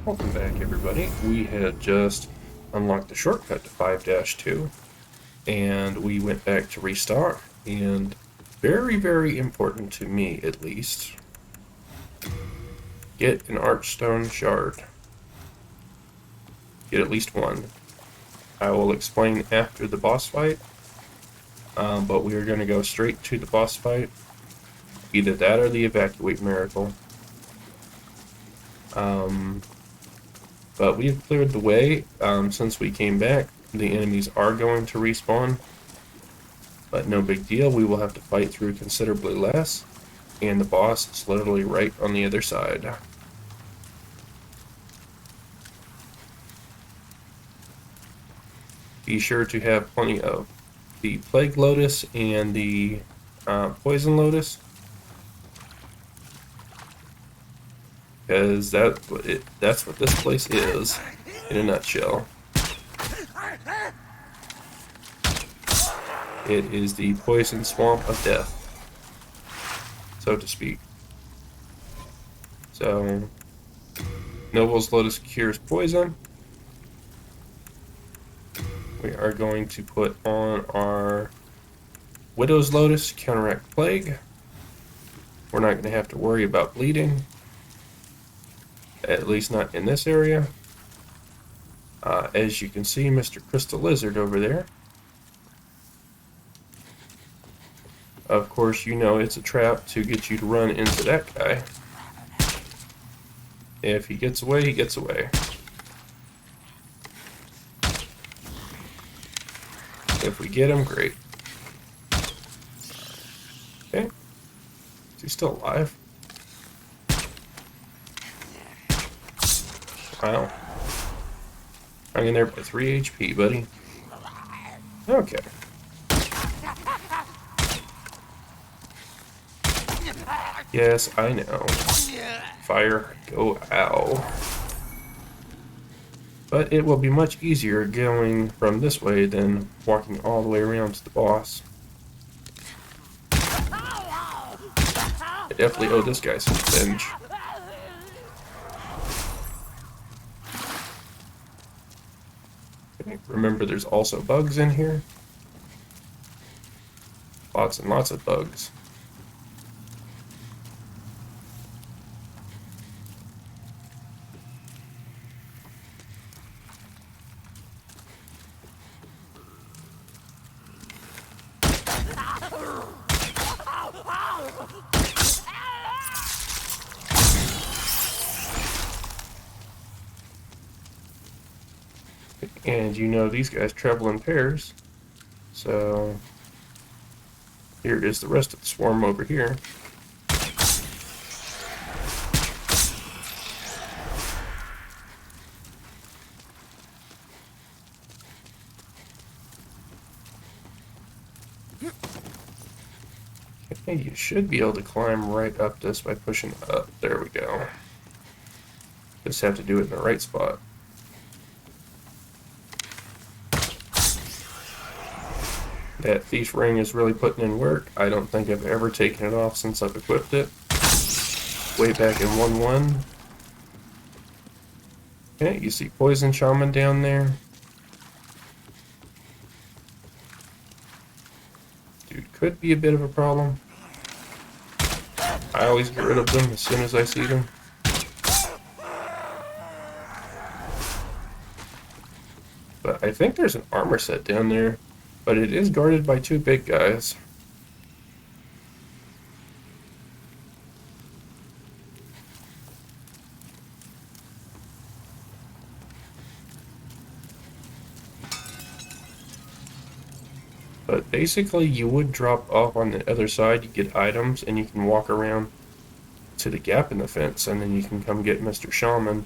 Welcome back, everybody. We had just unlocked the shortcut to 5-2, and we went back to restock, and very, very important to me, at least, get an archstone shard. Get at least one. I will explain after the boss fight, but we are going to go straight to the boss fight. Either that or the evacuate miracle. But we've cleared the way since we came back. The enemies are going to respawn, but no big deal. We will have to fight through considerably less, and the boss is literally right on the other side. Be sure to have plenty of the Plague Lotus and the Poison Lotus, because that's what this place is in a nutshell. It is the poison swamp of death, so to speak. So, Noble's Lotus cures poison. We are going to put on our Widow's Lotus to counteract plague. We're not going to have to worry about bleeding. At least not in this area. As you can see, Mr. Crystal Lizard over there. Of course, you know it's a trap to get you to run into that guy. If he gets away, he gets away. If we get him, great. Okay. Is he still alive? Wow. Hanging there by 3 HP, buddy. Okay. Yes, I know. Fire, go, ow. But it will be much easier going from this way than walking all the way around to the boss. I definitely owe this guy some revenge. Okay, remember there's also bugs in here. Lots and lots of bugs. And you know these guys travel in pairs, so here is the rest of the swarm over here. Okay, you should be able to climb right up this by pushing up. There we go. Just have to do it in the right spot. That thief ring is really putting in work. I don't think I've ever taken it off since I've equipped it. Way back in 1.1. Okay, you see Poison Shaman down there. Dude could be a bit of a problem. I always get rid of them as soon as I see them. But I think there's an armor set down there. But it is guarded by 2 big guys. But basically, you would drop off on the other side, you get items, and you can walk around to the gap in the fence, and then you can come get Mr. Shaman.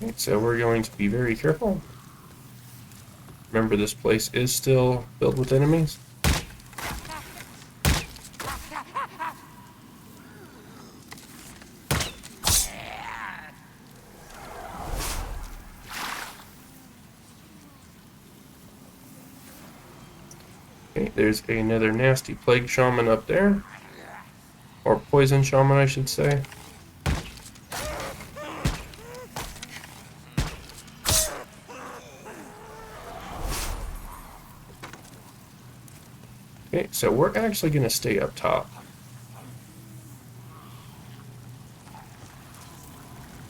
Okay, so we're going to be very careful. Remember, this place is still filled with enemies. Okay, there's another nasty plague shaman up there. Or poison shaman, I should say. so we're actually going to stay up top.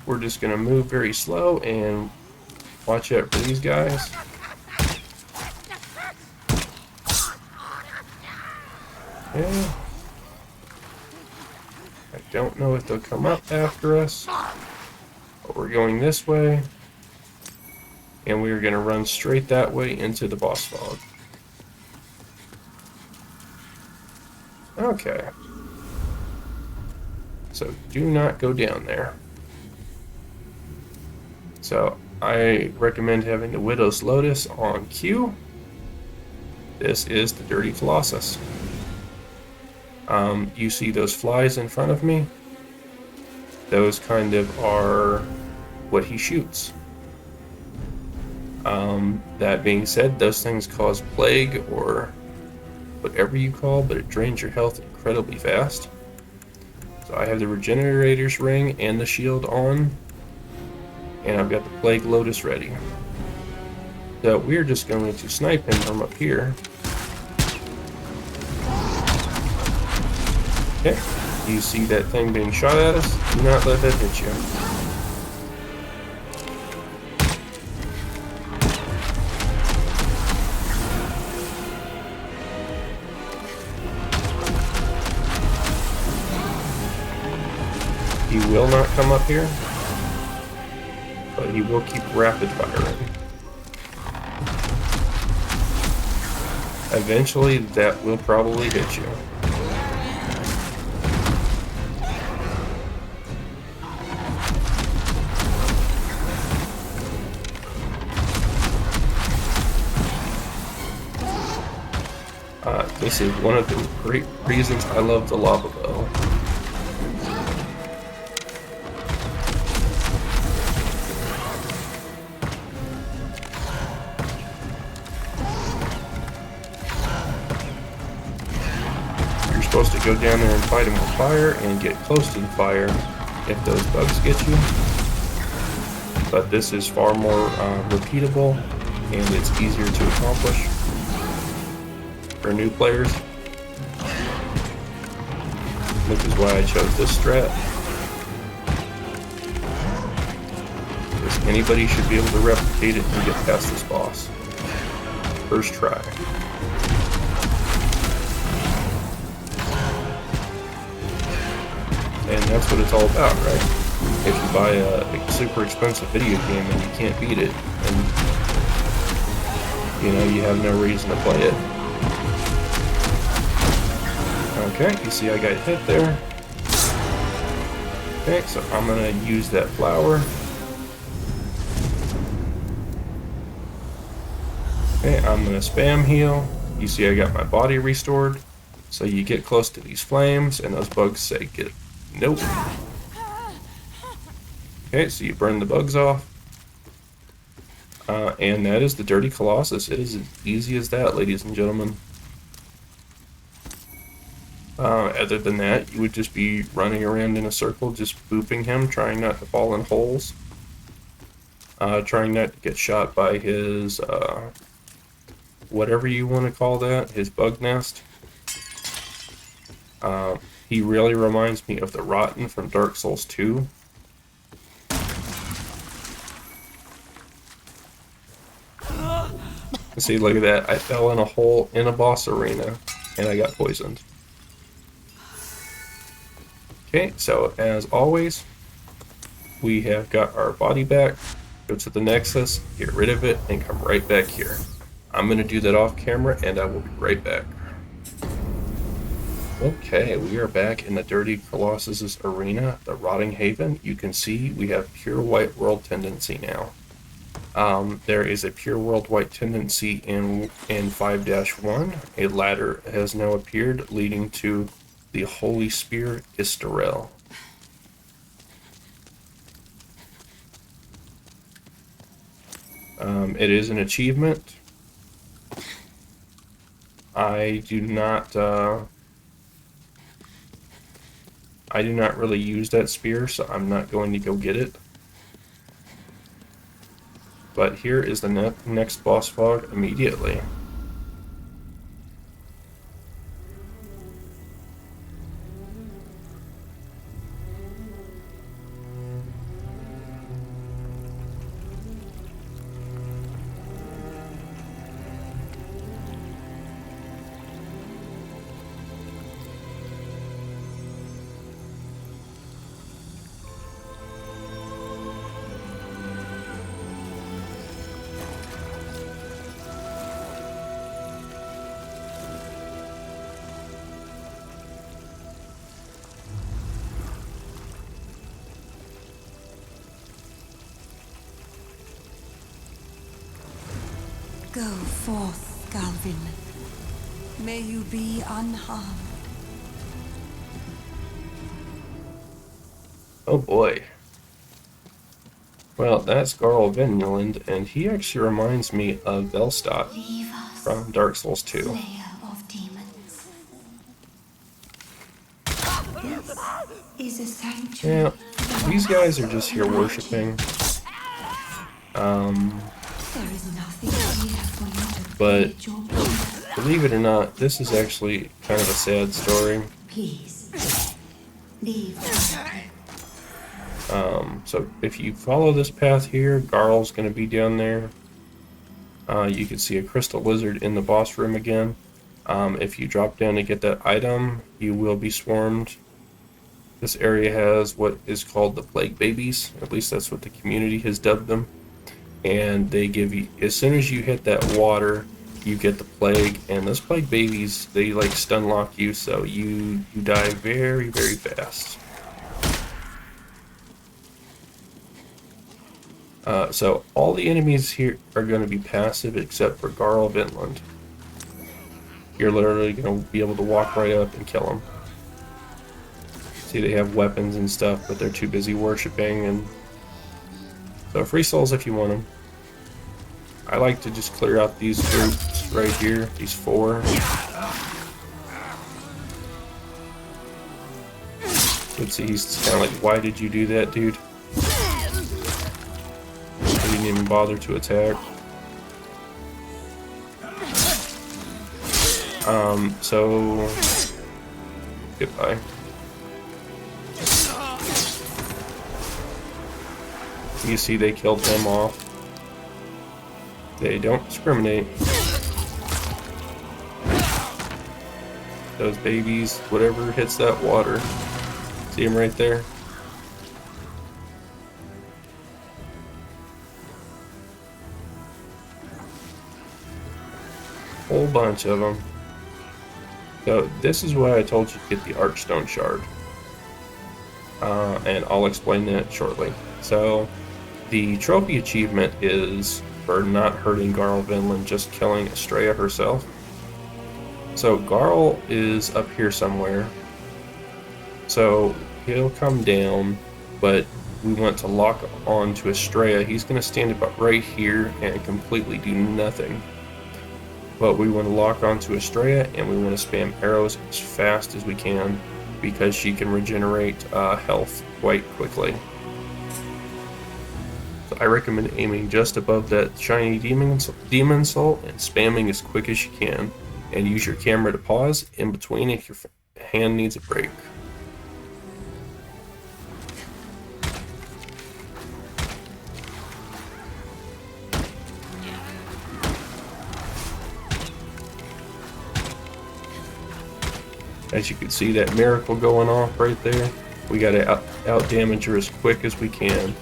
We're just going to move very slow and watch out for these guys. Okay. I don't know if they'll come up after us, but we're going this way, and we are going to run straight that way into the boss fog. Okay. So do not go down there. So I recommend having the Widow's Lotus on Q. This is the Dirty Colossus. You see those flies in front of me? Those kind of are what he shoots. That being said, those things cause plague or whatever you call, but it drains your health incredibly fast. So I have the Regenerator's Ring and the shield on, and I've got the Plague Lotus ready. So we're just going to snipe him from up here. Okay, you see that thing being shot at us? Do not let that hit you. He will not come up here, but he will keep rapid firing. Eventually, that will probably hit you. This is one of the great reasons I love the lava bow. You're supposed to go down there and fight him with fire and get close to the fire if those bugs get you. But this is far more repeatable and it's easier to accomplish for new players, which is why I chose this strat. Because anybody should be able to replicate it and get past this boss. First try. And that's what it's all about, right? If you buy a super expensive video game and you can't beat it, and you have no reason to play it. Okay, you see I got hit there. Okay, so I'm going to use that flower. Okay, I'm going to spam heal. You see I got my body restored. So you get close to these flames and those bugs say, "Get nope." Okay, so you burn the bugs off. And that is the Dirty Colossus. It is as easy as that, ladies and gentlemen. Other than that, you would just be running around in a circle, just booping him, trying not to fall in holes. Trying not to get shot by his, whatever you want to call that, his bug nest. He really reminds me of the Rotten from Dark Souls 2. See, look at that. I fell in a hole in a boss arena, and I got poisoned. Okay, so as always, we have got our body back. Go to the Nexus, get rid of it, and come right back here. I'm going to do that off camera, and I will be right back. Okay, we are back in the Dirty Colossus' arena, the Rotting Haven. You can see we have pure white world tendency now. There is a pure world white tendency in 5-1. A ladder has now appeared leading to the Holy Spear Istarel. It is an achievement. I do not really use that spear, so I'm not going to go get it. But here is the next boss fog immediately. Go forth, Galvin. May you be unharmed. Oh boy. Well, that's Garl Vinland, and he actually reminds me of Velstadt Leave us, from Dark Souls 2. Slayer of demons. This is a sanctuary. Yeah, these guys are just here worshiping. There is nothing here for you to But create your power. believe it or not, this is actually kind of a sad story. Please, leave quietly. So if you follow this path here, Garl's going to be down there. You can see a crystal lizard in the boss room again. If you drop down to get that item, you will be swarmed. This area has what is called the plague babies. At least that's what the community has dubbed them. And they give you, as soon as you hit that water, you get the plague. And those plague babies, they like stun lock you, so you die very, very fast. So all the enemies here are going to be passive except for Garl Vinland. You're literally going to be able to walk right up and kill them. See, they have weapons and stuff, but they're too busy worshipping. And so free souls if you want them. I like to just clear out these groups right here, these 4. Let's see, he's kind of like, why did you do that, dude? He didn't even bother to attack. So goodbye. You see, they killed him off. They don't discriminate. Those babies, whatever hits that water. See him right there? Whole bunch of them. So this is why I told you to get the Archstone Shard. And I'll explain that shortly. So the trophy achievement is for not hurting Garl Vinland, just killing Astrea herself. So Garl is up here somewhere. So he'll come down, but we want to lock on to Astrea. He's going to stand about right here and completely do nothing. But we want to lock onto Astrea, and we want to spam arrows as fast as we can because she can regenerate health quite quickly. So I recommend aiming just above that shiny demon soul and spamming as quick as you can. And use your camera to pause in between if your hand needs a break. As you can see, that miracle going off right there. We got to out damage her as quick as we can.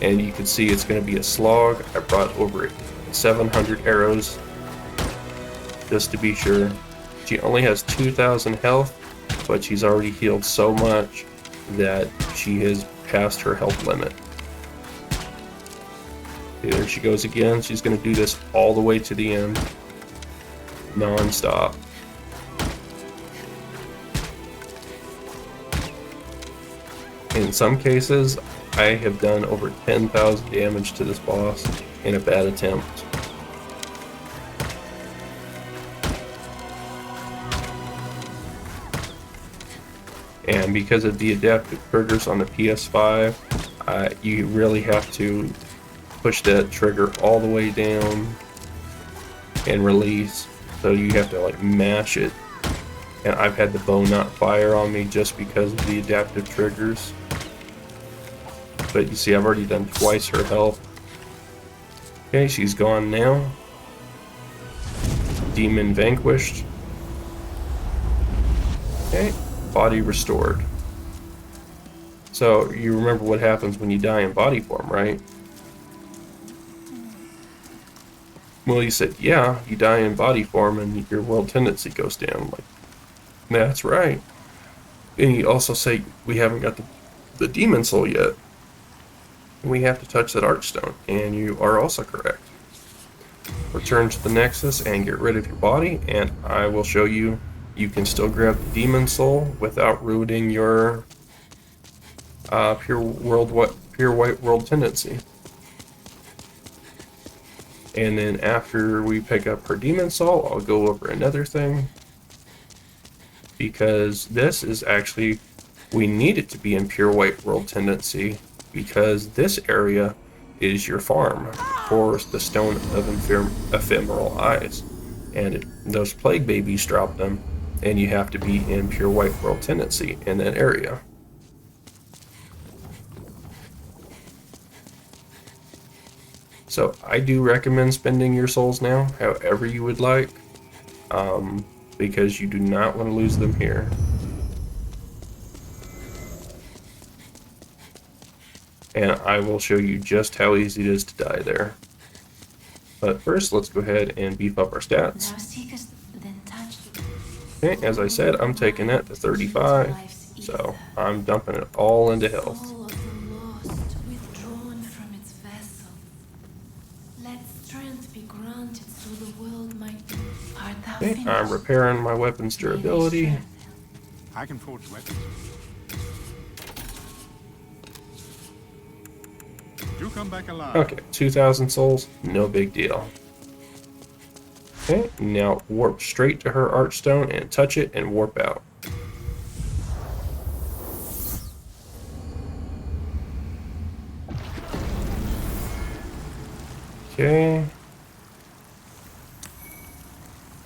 And you can see it's going to be a slog. I brought over 700 arrows just to be sure. She only has 2,000 health, but she's already healed so much that she has passed her health limit. Okay, there she goes again. She's going to do this all the way to the end, non-stop. In some cases, I have done over 10,000 damage to this boss in a bad attempt. And because of the adaptive triggers on the PS5, you really have to push that trigger all the way down and release. So you have to like mash it. And I've had the bow not fire on me just because of the adaptive triggers. But you see, I've already done twice her health. Okay, she's gone now. Demon vanquished. Okay, body restored. So, you remember what happens when you die in body form, right? Well, you said, yeah, you die in body form and your world tendency goes down. I'm like, that's right. And you also say, we haven't got the demon soul yet. We have to touch that archstone, and you are also correct. return to the Nexus and get rid of your body, and I will show you you can still grab the Demon Soul without ruining your pure white world tendency. And then after we pick up her Demon Soul, I'll go over another thing, because this is actually, we need it to be in pure white world tendency, because this area is your farm for the Stone of Ephemeral Eyes, and those plague babies drop them, and you have to be in pure white world tendency in that area. So I do recommend spending your souls now, however you would like, because you do not want to lose them here. And I will show you just how easy it is to die there. But first, let's go ahead and beef up our stats. Okay, as I said, I'm taking that to 35, so I'm dumping it all into health. Okay, I'm repairing my weapon's durability. I can forge weapons. You come back alive. Okay, 2,000 souls, no big deal. Okay, now warp straight to her Archstone and touch it and warp out. Okay.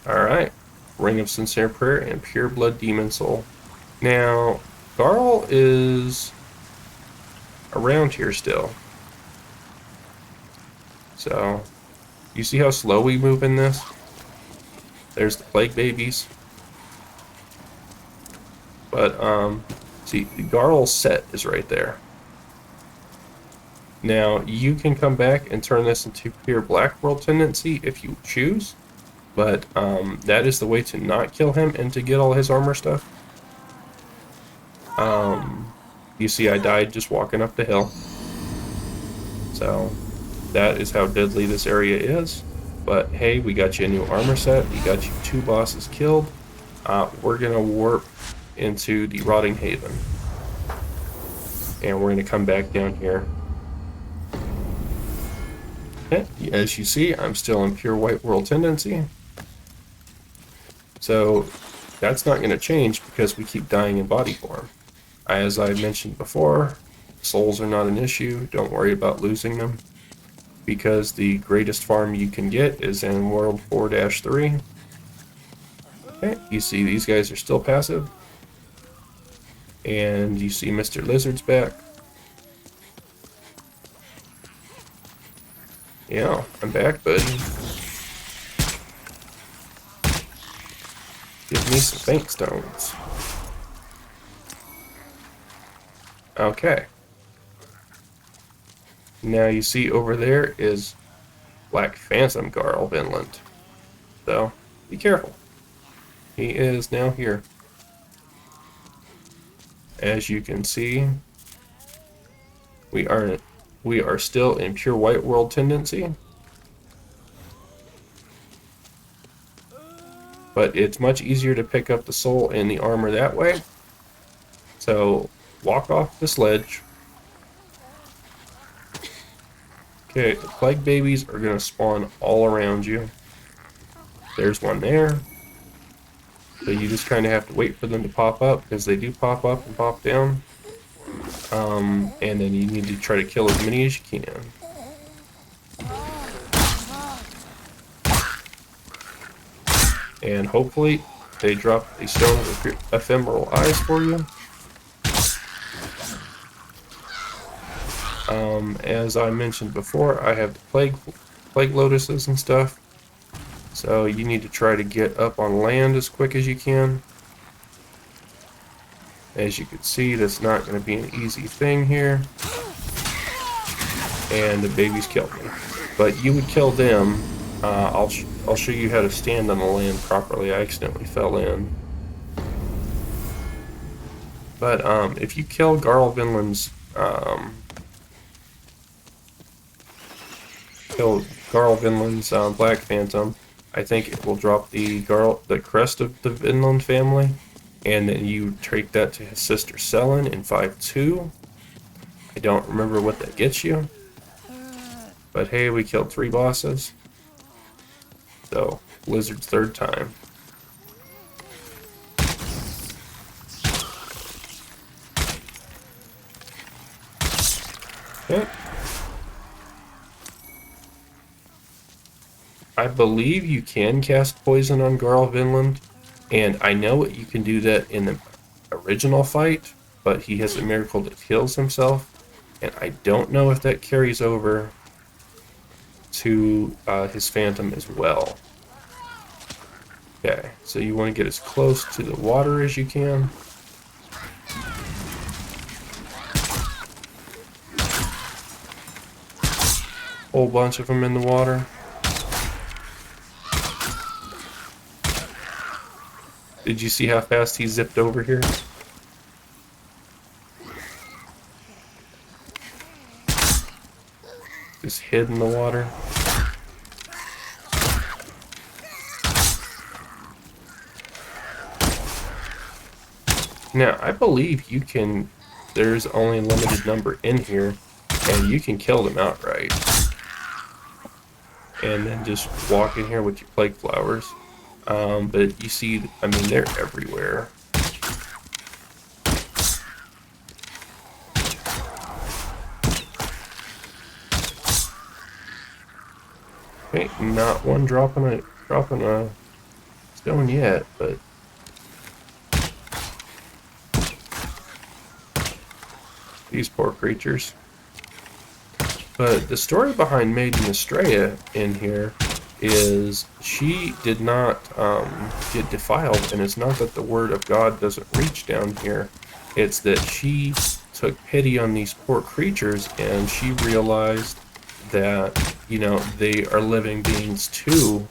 Alright. Ring of Sincere Prayer and Pure Blood Demon Soul. Now, Garl is around here still. So, you see how slow we move in this? There's the plague babies. But, see, the Garl set is right there. Now, you can come back and turn this into pure black world tendency if you choose. But, that is the way to not kill him and to get all his armor stuff. You see I died just walking up the hill. So, that is how deadly this area is. But hey, we got you a new armor set. We got you 2 bosses killed. We're going to warp into the Rotting Haven. And we're going to come back down here. Okay, as you see, I'm still in pure white world tendency. So that's not going to change because we keep dying in body form. As I mentioned before, souls are not an issue. Don't worry about losing them, because the greatest farm you can get is in World 4-3. Okay, you see these guys are still passive. And you see Mr. Lizard's back. Yeah, I'm back, buddy. Give me some Thank Stones. Okay. Now you see over there is Black Phantom Garl Vinland. So, be careful. He is now here. As you can see, we are still in pure white world tendency. But it's much easier to pick up the soul and the armor that way. So, walk off the sledge. Okay, the plague babies are going to spawn all around you. There's one there. So you just kind of have to wait for them to pop up, because they do pop up and pop down. And then you need to try to kill as many as you can. And hopefully they drop a Stone of Ephemeral Eyes for you. As I mentioned before, I have the plague lotuses and stuff. So you need to try to get up on land as quick as you can. As you can see, that's not going to be an easy thing here. And the babies killed me. But you would kill them. I'll show you how to stand on the land properly. I accidentally fell in. But if you kill Garl Vinland's Garl Vinland's Black Phantom, I think it will drop the crest of the Vinland family, and then you take that to his sister Selen in 5-2. I don't remember what that gets you, but hey, we killed 3 bosses. So, Blizzard's third time. Okay. I believe you can cast poison on Garl Vinland, and I know you can do that in the original fight, but he has a miracle that heals himself, and I don't know if that carries over to his Phantom as well. Okay, so you want to get as close to the water as you can. Whole bunch of them in the water. Did you see how fast he zipped over here? Just hid in the water. Now, I believe you can, there's only a limited number in here, and you can kill them outright. And then just walk in here with your plague flowers. But you see, I mean, they're everywhere. Okay, not one dropping a stone yet, but these poor creatures. But the story behind Maiden Astrea in here is she did not get defiled, and it's not that the word of God doesn't reach down here. It's that she took pity on these poor creatures, and she realized that, you know, they are living beings too,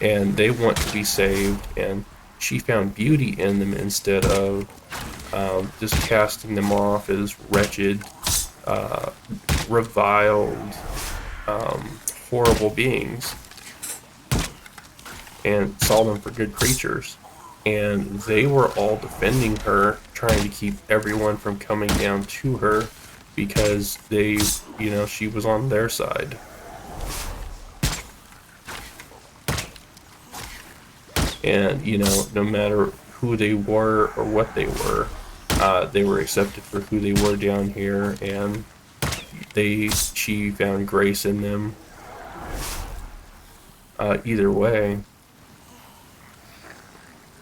and they want to be saved, and she found beauty in them instead of just casting them off as wretched, reviled, horrible beings, and saw them for good creatures. And they were all defending her, trying to keep everyone from coming down to her because they, you know, she was on their side. And, you know, no matter who they were or what they were accepted for who they were down here, and she found grace in them. Either way,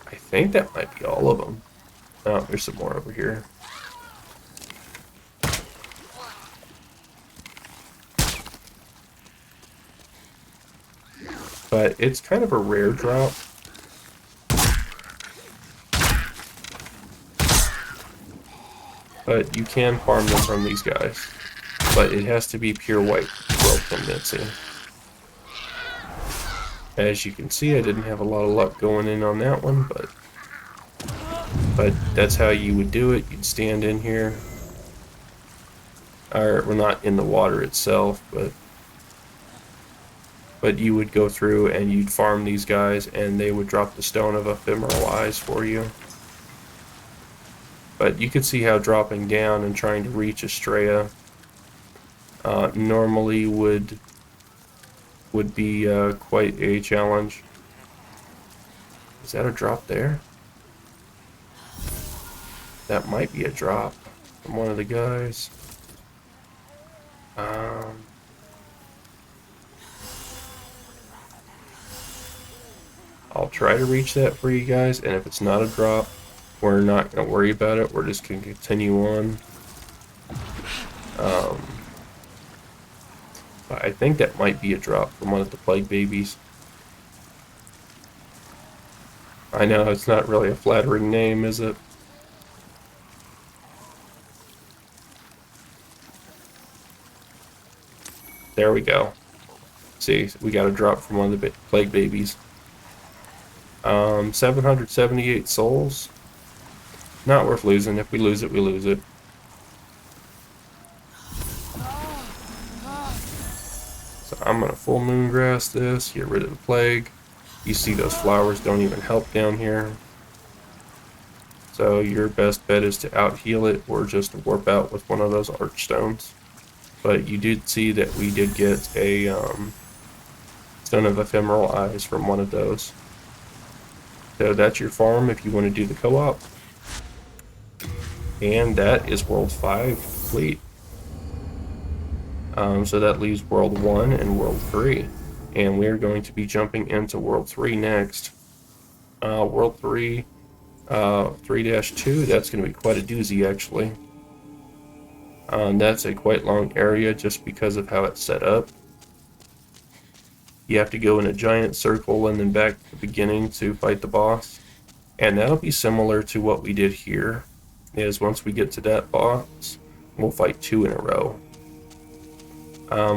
I think that might be all of them. Oh, there's some more over here. But it's kind of a rare drop. But you can farm them from these guys. But it has to be pure white world tendency. As you can see, I didn't have a lot of luck going in on that one, but that's how you would do it. You'd stand in here, or well, not in the water itself, but you would go through and you'd farm these guys, and they would drop the stone of ephemeral eyes for you. But you could see how dropping down and trying to reach Astrea normally would be quite a challenge. Is that a drop there? That might be a drop from one of the guys. I'll try to reach that for you guys, and if it's not a drop, we're not going to worry about it. We're just going to continue on. But I think that might be a drop from one of the plague babies. I know it's not really a flattering name, is it? There we go. See, we got a drop from one of the plague babies. 778 souls. Not worth losing. If we lose it, we lose it. So I'm going to full moon grass this, get rid of the plague. You see those flowers don't even help down here. So your best bet is to out heal it or just warp out with one of those archstones. But you did see that we did get a Stone of Ephemeral Eyes from one of those. So that's your farm if you want to do the co-op. And that is World 5 complete. So that leaves World 1 and World 3. And we're going to be jumping into World 3 next. World 3, 3-2, that's going to be quite a doozy actually. That's a quite long area just because of how it's set up. You have to go in a giant circle and then back to the beginning to fight the boss. And that'll be similar to what we did here, is once we get to that boss, we'll fight 2 in a row.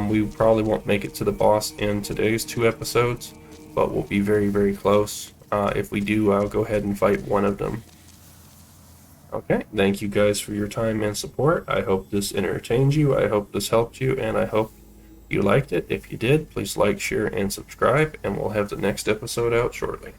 We probably won't make it to the boss in today's 2 episodes, but we'll be very, very close. If we do, I'll go ahead and fight one of them. Okay, thank you guys for your time and support. I hope this entertained you, I hope this helped you, and I hope you liked it. If you did, please like, share, and subscribe, and we'll have the next episode out shortly.